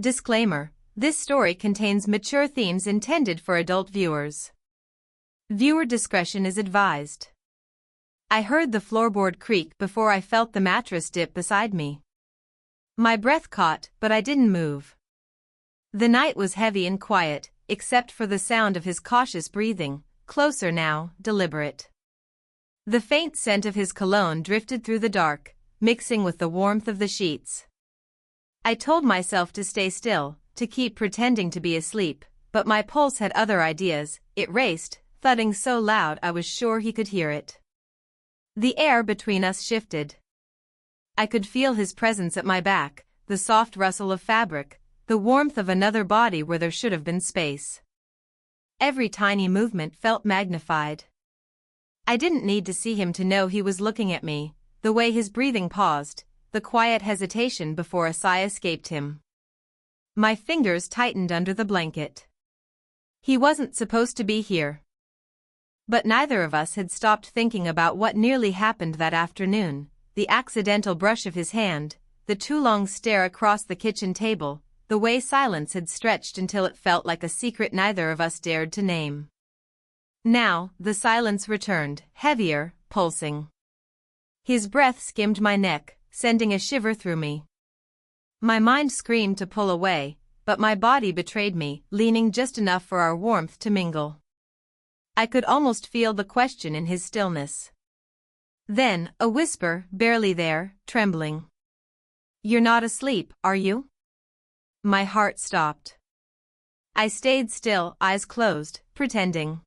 Disclaimer: this story contains mature themes intended for adult viewers. Viewer discretion is advised. I heard the floorboard creak before I felt the mattress dip beside me. My breath caught, but I didn't move. The night was heavy and quiet, except for the sound of his cautious breathing, closer now, deliberate. The faint scent of his cologne drifted through the dark, mixing with the warmth of the sheets. I told myself to stay still, to keep pretending to be asleep, but my pulse had other ideas. It raced, thudding so loud I was sure he could hear it. The air between us shifted. I could feel his presence at my back, the soft rustle of fabric, the warmth of another body where there should have been space. Every tiny movement felt magnified. I didn't need to see him to know he was looking at me, the way his breathing paused, the quiet hesitation before a sigh escaped him. My fingers tightened under the blanket. He wasn't supposed to be here. But neither of us had stopped thinking about what nearly happened that afternoon, the accidental brush of his hand, the too long stare across the kitchen table, the way silence had stretched until it felt like a secret neither of us dared to name. Now, the silence returned, heavier, pulsing. His breath skimmed my neck, sending a shiver through me. My mind screamed to pull away, but my body betrayed me, leaning just enough for our warmth to mingle. I could almost feel the question in his stillness. Then, a whisper, barely there, trembling. "You're not asleep, are you?" My heart stopped. I stayed still, eyes closed, pretending.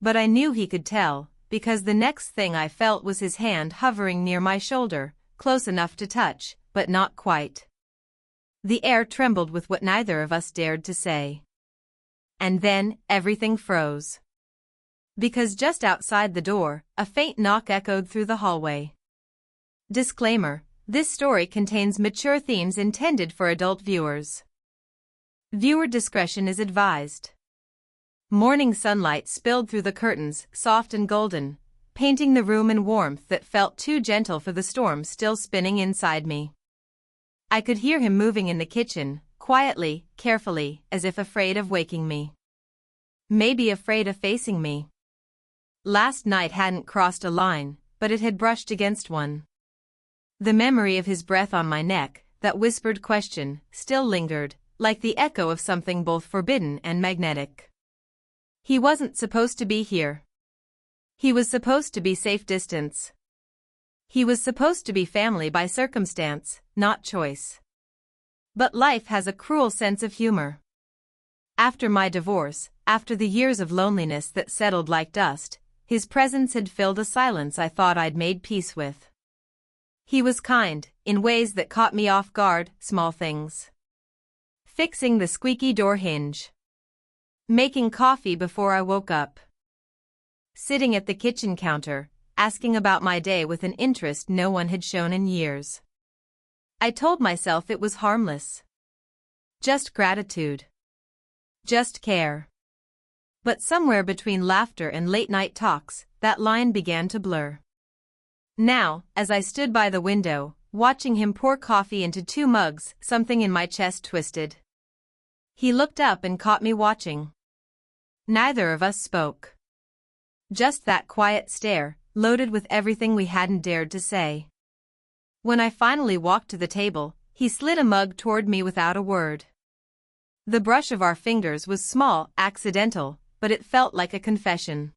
But I knew he could tell, because the next thing I felt was his hand hovering near my shoulder, close enough to touch, but not quite. The air trembled with what neither of us dared to say. And then, everything froze. Because just outside the door, a faint knock echoed through the hallway. Disclaimer: this story contains mature themes intended for adult viewers. Viewer discretion is advised. Morning sunlight spilled through the curtains, soft and golden, painting the room in warmth that felt too gentle for the storm still spinning inside me. I could hear him moving in the kitchen, quietly, carefully, as if afraid of waking me. Maybe afraid of facing me. Last night hadn't crossed a line, but it had brushed against one. The memory of his breath on my neck, that whispered question, still lingered, like the echo of something both forbidden and magnetic. He wasn't supposed to be here. He was supposed to be safe distance. He was supposed to be family by circumstance, not choice. But life has a cruel sense of humor. After my divorce, after the years of loneliness that settled like dust, his presence had filled a silence I thought I'd made peace with. He was kind, in ways that caught me off guard, small things. Fixing the squeaky door hinge. Making coffee before I woke up. Sitting at the kitchen counter, asking about my day with an interest no one had shown in years. I told myself it was harmless. Just gratitude. Just care. But somewhere between laughter and late-night talks, that line began to blur. Now, as I stood by the window, watching him pour coffee into 2 mugs, something in my chest twisted. He looked up and caught me watching. Neither of us spoke. Just that quiet stare, loaded with everything we hadn't dared to say. When I finally walked to the table, he slid a mug toward me without a word. The brush of our fingers was small, accidental, but it felt like a confession.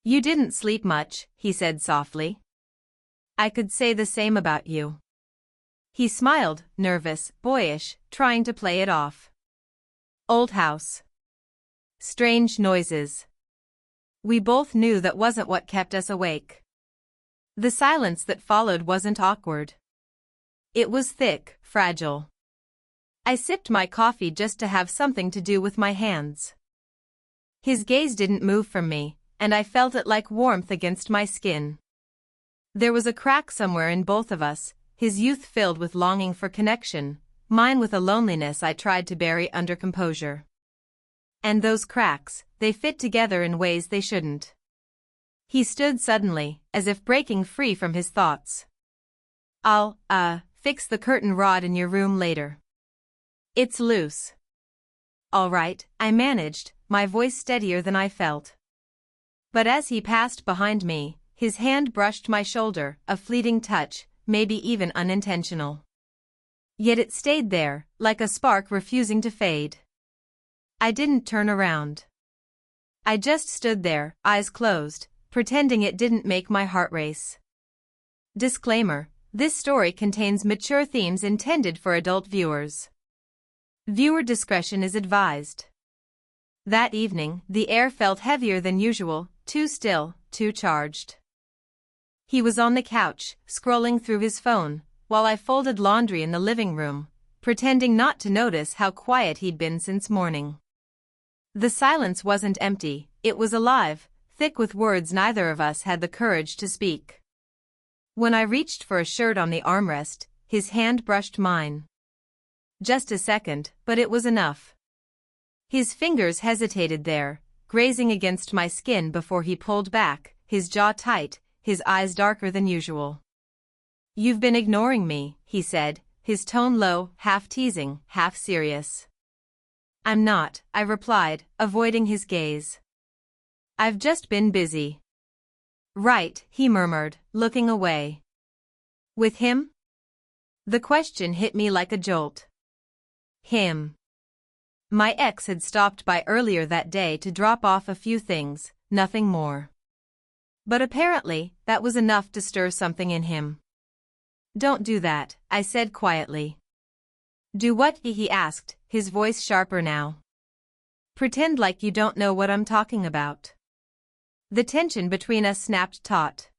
"You didn't sleep much," he said softly. "I could say the same about you." He smiled, nervous, boyish, trying to play it off. Old house. Strange noises. We both knew that wasn't what kept us awake. The silence that followed wasn't awkward. It was thick, fragile. I sipped my coffee just to have something to do with my hands. His gaze didn't move from me, and I felt it like warmth against my skin. There was a crack somewhere in both of us, his youth filled with longing for connection, mine with a loneliness I tried to bury under composure. And those cracks, they fit together in ways they shouldn't. He stood suddenly, as if breaking free from his thoughts. "I'll, fix the curtain rod in your room later." It's loose. All right, I managed, my voice steadier than I felt. But as he passed behind me, his hand brushed my shoulder, a fleeting touch, maybe even unintentional. Yet it stayed there, like a spark refusing to fade. I didn't turn around. I just stood there, eyes closed, pretending it didn't make my heart race. Disclaimer: this story contains mature themes intended for adult viewers. Viewer discretion is advised. That evening, the air felt heavier than usual, too still, too charged. He was on the couch, scrolling through his phone, while I folded laundry in the living room, pretending not to notice how quiet he'd been since morning. The silence wasn't empty, it was alive, thick with words neither of us had the courage to speak. When I reached for a shirt on the armrest, his hand brushed mine. Just a second, but it was enough. His fingers hesitated there, grazing against my skin before he pulled back, his jaw tight, his eyes darker than usual. "You've been ignoring me," he said, his tone low, half teasing, half serious. "I'm not," I replied, avoiding his gaze. "I've just been busy." "Right," he murmured, looking away. "With him?" The question hit me like a jolt. Him. My ex had stopped by earlier that day to drop off a few things, nothing more. But apparently, that was enough to stir something in him. "Don't do that," I said quietly. "Do what?" he asked, his voice sharper now. "Pretend like you don't know what I'm talking about." The tension between us snapped taut.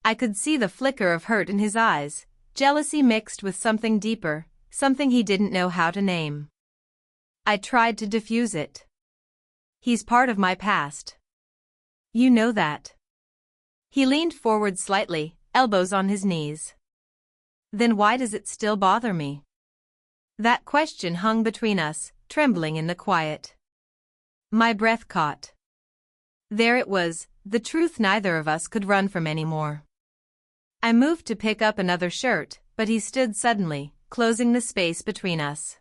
I could see the flicker of hurt in his eyes, jealousy mixed with something deeper, something he didn't know how to name. I tried to diffuse it. "He's part of my past. You know that." He leaned forward slightly, elbows on his knees. "Then why does it still bother me?" That question hung between us, trembling in the quiet. My breath caught. There it was, the truth neither of us could run from anymore. I moved to pick up another shirt, but he stood suddenly, closing the space between us.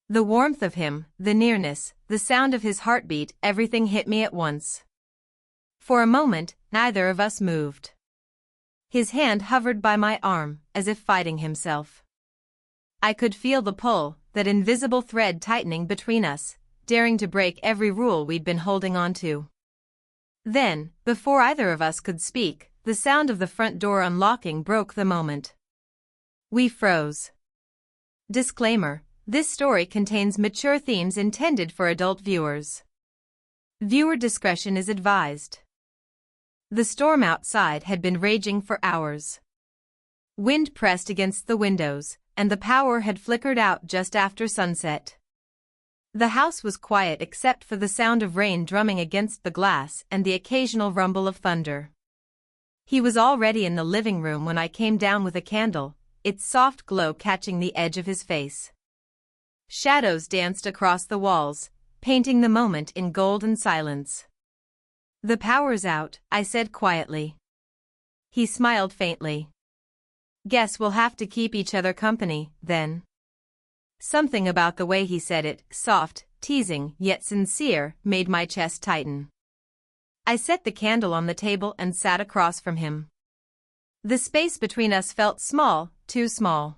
The warmth of him, the nearness, the sound of his heartbeat, everything hit me at once. For a moment, neither of us moved. His hand hovered by my arm, as if fighting himself. I could feel the pull, that invisible thread tightening between us, daring to break every rule we'd been holding on to. Then, before either of us could speak, the sound of the front door unlocking broke the moment. We froze. Disclaimer: this story contains mature themes intended for adult viewers. Viewer discretion is advised. The storm outside had been raging for hours. Wind pressed against the windows, and the power had flickered out just after sunset. The house was quiet except for the sound of rain drumming against the glass and the occasional rumble of thunder. He was already in the living room when I came down with a candle, its soft glow catching the edge of his face. Shadows danced across the walls, painting the moment in gold and silence. "The power's out," I said quietly. He smiled faintly. "Guess we'll have to keep each other company, then." Something about the way he said it, soft, teasing, yet sincere, made my chest tighten. I set the candle on the table and sat across from him. The space between us felt small, too small.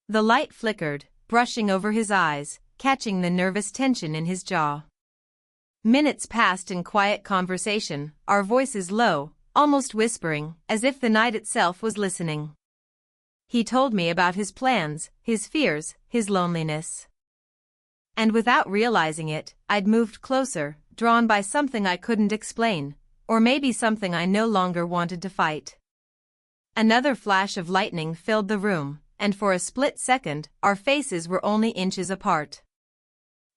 The light flickered, brushing over his eyes, catching the nervous tension in his jaw. Minutes passed in quiet conversation, our voices low, almost whispering, as if the night itself was listening. He told me about his plans, his fears, his loneliness. And without realizing it, I'd moved closer, drawn by something I couldn't explain, or maybe something I no longer wanted to fight. Another flash of lightning filled the room, and for a split second, our faces were only inches apart.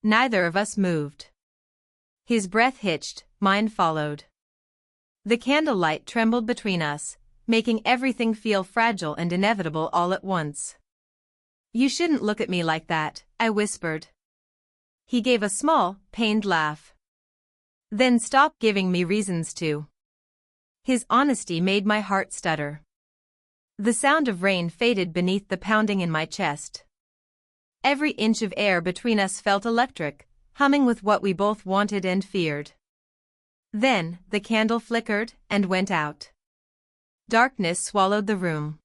Neither of us moved. His breath hitched, mine followed. The candlelight trembled between us, making everything feel fragile and inevitable all at once. "You shouldn't look at me like that," I whispered. He gave a small, pained laugh. "Then stop giving me reasons to." His honesty made my heart stutter. The sound of rain faded beneath the pounding in my chest. Every inch of air between us felt electric, humming with what we both wanted and feared. Then, the candle flickered and went out. Darkness swallowed the room.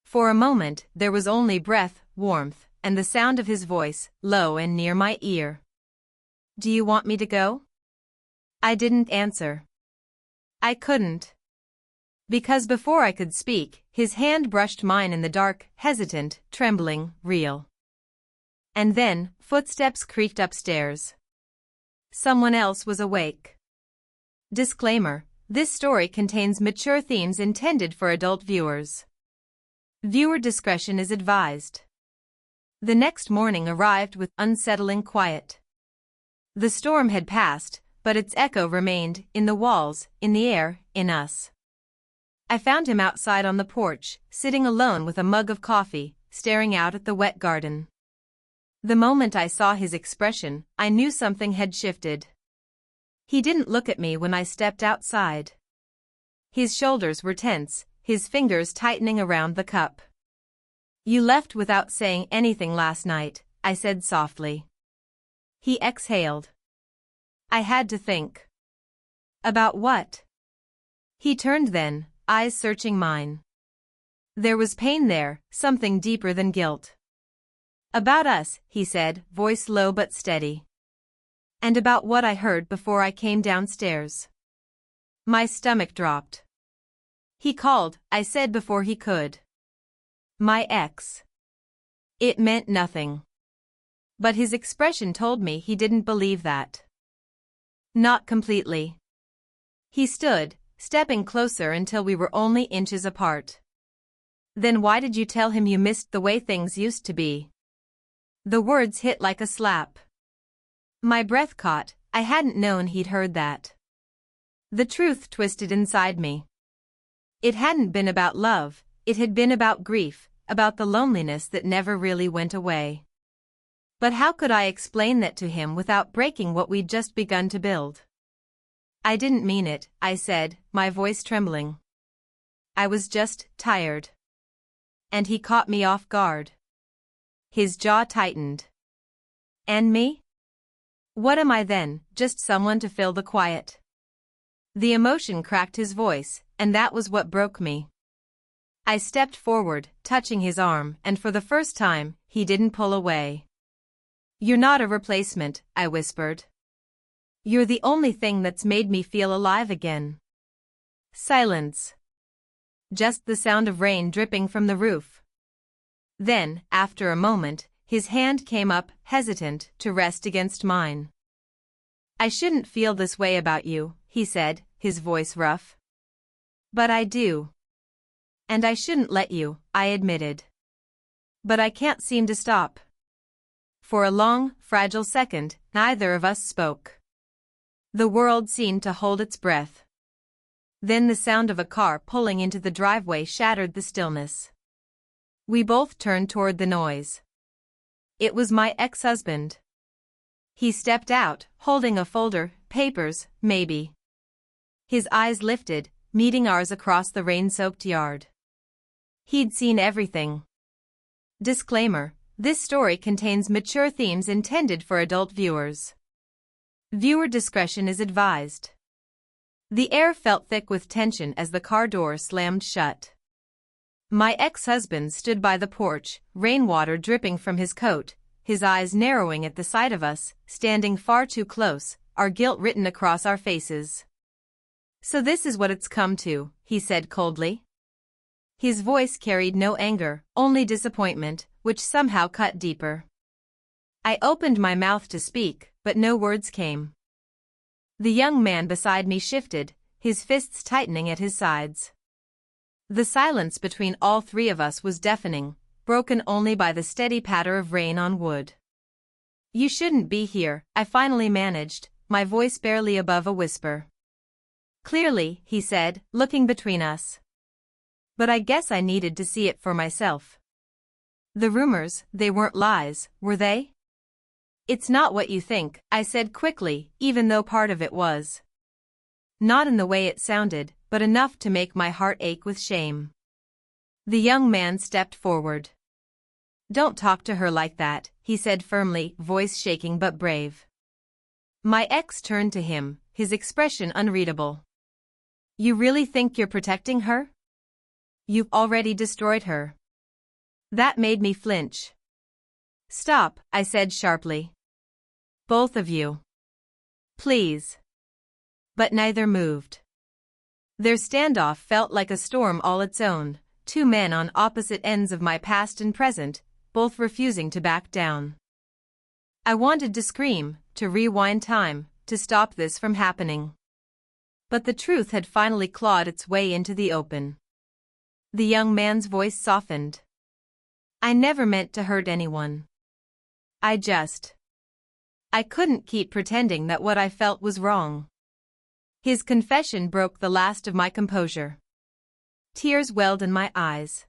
For a moment, there was only breath, warmth, and the sound of his voice, low and near my ear. "Do you want me to go?" I didn't answer. I couldn't. Because before I could speak, his hand brushed mine in the dark, hesitant, trembling, real. And then, footsteps creaked upstairs. Someone else was awake. Disclaimer: this story contains mature themes intended for adult viewers. Viewer discretion is advised. The next morning arrived with unsettling quiet. The storm had passed, but its echo remained, in the walls, in the air, in us. I found him outside on the porch, sitting alone with a mug of coffee, staring out at the wet garden. The moment I saw his expression, I knew something had shifted. He didn't look at me when I stepped outside. His shoulders were tense, his fingers tightening around the cup. "You left without saying anything last night," I said softly. He exhaled. I had to think. About what? He turned then, eyes searching mine. There was pain there, something deeper than guilt. "About us," he said, voice low but steady. "And about what I heard before I came downstairs." My stomach dropped. "He called," I said before he could. "My ex." It meant nothing. But his expression told me he didn't believe that. Not completely. He stood, stepping closer until we were only inches apart. "Then why did you tell him you missed the way things used to be?" The words hit like a slap. My breath caught. I hadn't known he'd heard that. The truth twisted inside me. It hadn't been about love, it had been about grief, about the loneliness that never really went away. But how could I explain that to him without breaking what we'd just begun to build? "I didn't mean it," I said, my voice trembling. "I was just tired." And he caught me off guard. His jaw tightened. "And me? What am I then, just someone to fill the quiet?" The emotion cracked his voice, and that was what broke me. I stepped forward, touching his arm, and for the first time, he didn't pull away. "You're not a replacement," I whispered. "You're the only thing that's made me feel alive again." Silence. Just the sound of rain dripping from the roof. Then, after a moment, his hand came up, hesitant, to rest against mine. "I shouldn't feel this way about you," he said, his voice rough. "But I do. And I shouldn't let you," I admitted. "But I can't seem to stop." For a long, fragile second, neither of us spoke. The world seemed to hold its breath. Then the sound of a car pulling into the driveway shattered the stillness. We both turned toward the noise. It was my ex-husband. He stepped out, holding a folder, papers, maybe. His eyes lifted, meeting ours across the rain-soaked yard. He'd seen everything. Disclaimer: this story contains mature themes intended for adult viewers. Viewer discretion is advised. The air felt thick with tension as the car door slammed shut. My ex-husband stood by the porch, rainwater dripping from his coat, his eyes narrowing at the sight of us, standing far too close, our guilt written across our faces. "So this is what it's come to," he said coldly. His voice carried no anger, only disappointment, which somehow cut deeper. I opened my mouth to speak, but no words came. The young man beside me shifted, his fists tightening at his sides. The silence between all three of us was deafening, broken only by the steady patter of rain on wood. "You shouldn't be here," I finally managed, my voice barely above a whisper. "Clearly," he said, looking between us. "But I guess I needed to see it for myself." "The rumors, they weren't lies, were they?" "It's not what you think," I said quickly, even though part of it was. Not in the way it sounded, but enough to make my heart ache with shame. The young man stepped forward. Don't talk to her like that, he said firmly, voice shaking but brave. My ex turned to him, his expression unreadable. You really think you're protecting her? You've already destroyed her. That made me flinch. Stop, I said sharply. Both of you. Please. But neither moved. Their standoff felt like a storm all its own, two men on opposite ends of my past and present, both refusing to back down. I wanted to scream, to rewind time, to stop this from happening. But the truth had finally clawed its way into the open. The young man's voice softened. I never meant to hurt anyone. I couldn't keep pretending that what I felt was wrong. His confession broke the last of my composure. Tears welled in my eyes.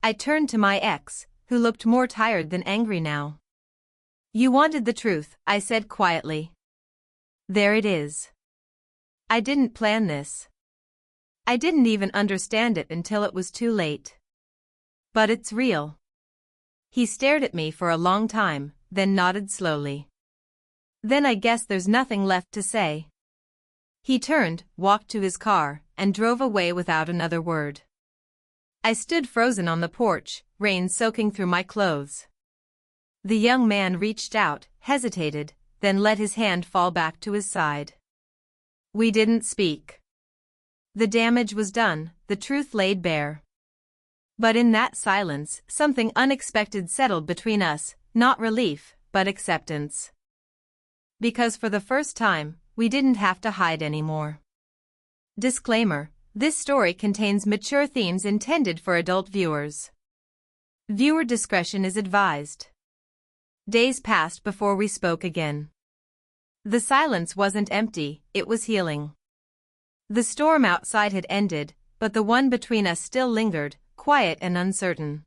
I turned to my ex, who looked more tired than angry now. You wanted the truth, I said quietly. There it is. I didn't plan this. I didn't even understand it until it was too late. But it's real. He stared at me for a long time, then nodded slowly. Then I guess there's nothing left to say. He turned, walked to his car, and drove away without another word. I stood frozen on the porch, rain soaking through my clothes. The young man reached out, hesitated, then let his hand fall back to his side. We didn't speak. The damage was done, the truth laid bare. But in that silence, something unexpected settled between us, not relief, but acceptance. Because for the first time, we didn't have to hide anymore. Disclaimer: this story contains mature themes intended for adult viewers. Viewer discretion is advised. Days passed before we spoke again. The silence wasn't empty, it was healing. The storm outside had ended, but the one between us still lingered, quiet and uncertain.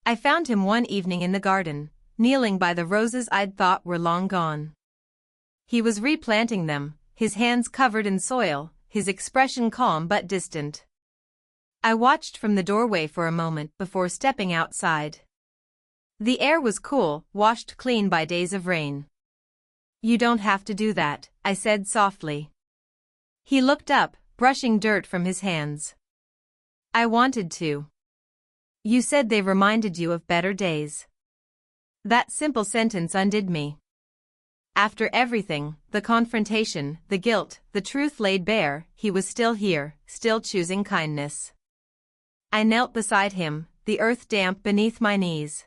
I found him one evening in the garden, kneeling by the roses I'd thought were long gone. He was replanting them, his hands covered in soil, his expression calm but distant. I watched from the doorway for a moment before stepping outside. The air was cool, washed clean by days of rain. You don't have to do that, I said softly. He looked up, brushing dirt from his hands. I wanted to. You said they reminded you of better days. That simple sentence undid me. After everything, the confrontation, the guilt, the truth laid bare, he was still here, still choosing kindness. I knelt beside him, the earth damp beneath my knees.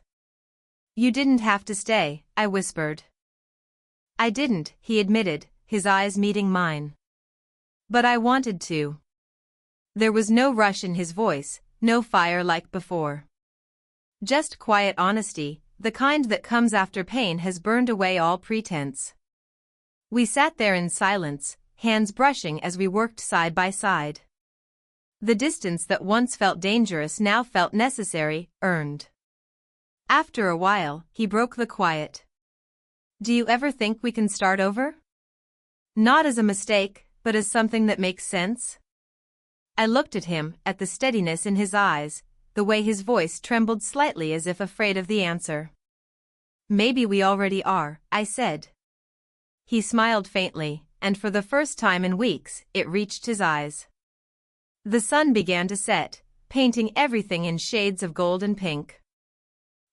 You didn't have to stay, I whispered. I didn't, he admitted, his eyes meeting mine. But I wanted to. There was no rush in his voice, no fire like before. Just quiet honesty, the kind that comes after pain has burned away all pretense. We sat there in silence, hands brushing as we worked side by side. The distance that once felt dangerous now felt necessary, earned. After a while, he broke the quiet. Do you ever think we can start over? Not as a mistake, but as something that makes sense? I looked at him, at the steadiness in his eyes, the way his voice trembled slightly as if afraid of the answer. Maybe we already are, I said. He smiled faintly, and for the first time in weeks, it reached his eyes. The sun began to set, painting everything in shades of gold and pink.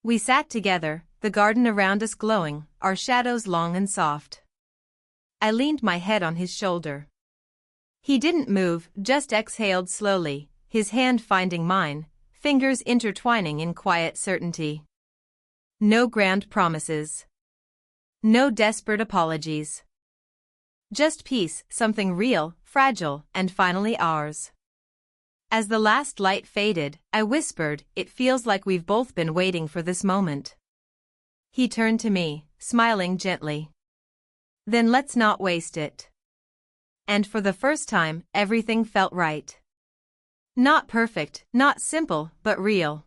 We sat together, the garden around us glowing, our shadows long and soft. I leaned my head on his shoulder. He didn't move, just exhaled slowly, his hand finding mine, fingers intertwining in quiet certainty. No grand promises. No desperate apologies. Just peace, something real, fragile, and finally ours. As the last light faded, I whispered, it feels like we've both been waiting for this moment. He turned to me, smiling gently. Then let's not waste it. And for the first time, everything felt right. Not perfect, not simple, but real.